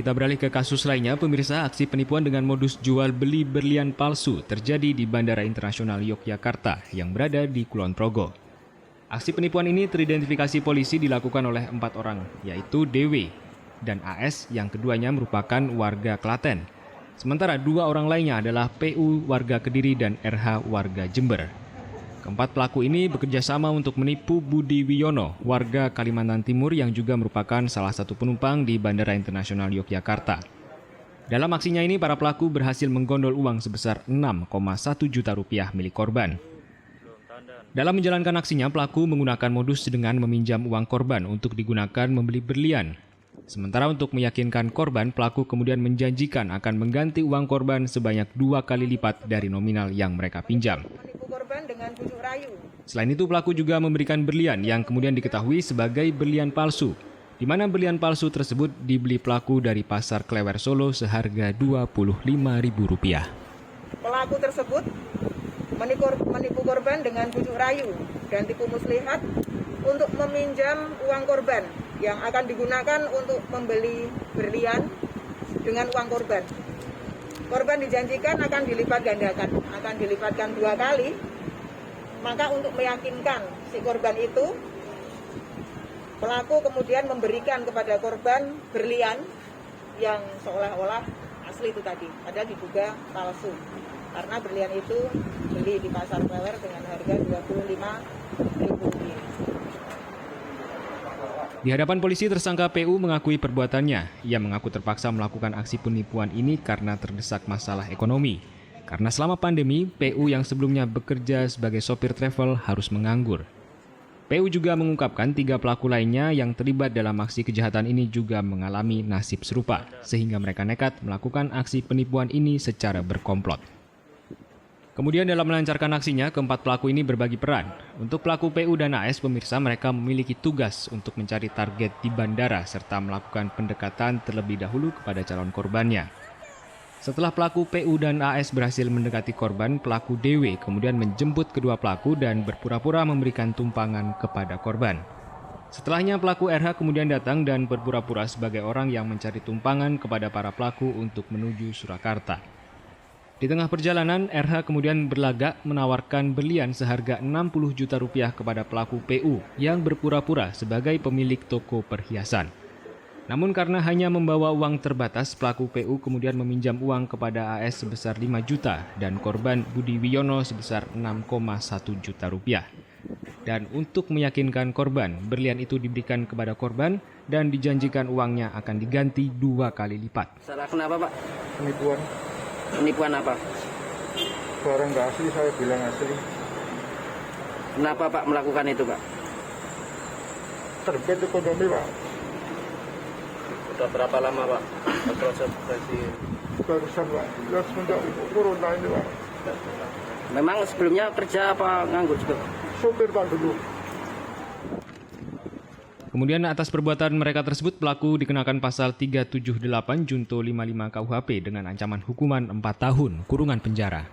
Kita beralih ke kasus lainnya, pemirsa. Aksi penipuan dengan modus jual beli berlian palsu terjadi di Bandara Internasional Yogyakarta yang berada di Kulon Progo. Aksi penipuan ini teridentifikasi polisi dilakukan oleh 4 orang, yaitu DW dan AS yang keduanya merupakan warga Klaten. Sementara 2 orang lainnya adalah PU warga Kediri dan RH warga Jember. Keempat pelaku ini bekerja sama untuk menipu Budi Wiono, warga Kalimantan Timur yang juga merupakan salah satu penumpang di Bandara Internasional Yogyakarta. Dalam aksinya ini, para pelaku berhasil menggondol uang sebesar 6,1 juta rupiah milik korban. Dalam menjalankan aksinya, pelaku menggunakan modus dengan meminjam uang korban untuk digunakan membeli berlian. Sementara untuk meyakinkan korban, pelaku kemudian menjanjikan akan mengganti uang korban sebanyak 2 kali lipat dari nominal yang mereka pinjam. Dengan bujuk rayu. Selain itu, pelaku juga memberikan berlian yang kemudian diketahui sebagai berlian palsu, di mana berlian palsu tersebut dibeli pelaku dari Pasar Klewer Solo seharga Rp25.000. Pelaku tersebut menipu korban dengan bujuk rayu dan tipu muslihat untuk meminjam uang korban yang akan digunakan untuk membeli berlian dengan uang korban. Korban dijanjikan akan dilipat gandakan, akan dilipatkan 2 kali. Maka untuk meyakinkan si korban itu, pelaku kemudian memberikan kepada korban berlian yang seolah-olah asli itu tadi, padahal diduga palsu. Karena berlian itu beli di Pasar Klewer dengan harga Rp25.000. Di hadapan polisi, tersangka PU mengakui perbuatannya. Ia mengaku terpaksa melakukan aksi penipuan ini karena terdesak masalah ekonomi. Karena selama pandemi, PU yang sebelumnya bekerja sebagai sopir travel harus menganggur. PU juga mengungkapkan 3 pelaku lainnya yang terlibat dalam aksi kejahatan ini juga mengalami nasib serupa, sehingga mereka nekat melakukan aksi penipuan ini secara berkomplot. Kemudian dalam melancarkan aksinya, keempat pelaku ini berbagi peran. Untuk pelaku PU dan AS, pemirsa, mereka memiliki tugas untuk mencari target di bandara serta melakukan pendekatan terlebih dahulu kepada calon korbannya. Setelah pelaku PU dan AS berhasil mendekati korban, pelaku DW kemudian menjemput kedua pelaku dan berpura-pura memberikan tumpangan kepada korban. Setelahnya pelaku RH kemudian datang dan berpura-pura sebagai orang yang mencari tumpangan kepada para pelaku untuk menuju Surakarta. Di tengah perjalanan, RH kemudian berlagak menawarkan berlian seharga 60 juta rupiah kepada pelaku PU yang berpura-pura sebagai pemilik toko perhiasan. Namun karena hanya membawa uang terbatas, pelaku PU kemudian meminjam uang kepada AS sebesar 5 juta dan korban Budi Wiono sebesar 6,1 juta rupiah. Dan untuk meyakinkan korban, berlian itu diberikan kepada korban dan dijanjikan uangnya akan diganti 2 kali lipat. Salah kenapa, Pak? Penipuan. Penipuan apa? Barang nggak asli, saya bilang asli. Kenapa Pak melakukan itu, Pak? Terkait ekonomi, Pak. Sudah berapa lama, Pak? Proses operasi. Barusan, Pak. Ya semenjak corona ini, Pak. Memang sebelumnya kerja apa nganggur juga? Sopir, Pak, dulu. Kemudian atas perbuatan mereka tersebut, pelaku dikenakan pasal 378 Junto 55 KUHP dengan ancaman hukuman 4 tahun kurungan penjara.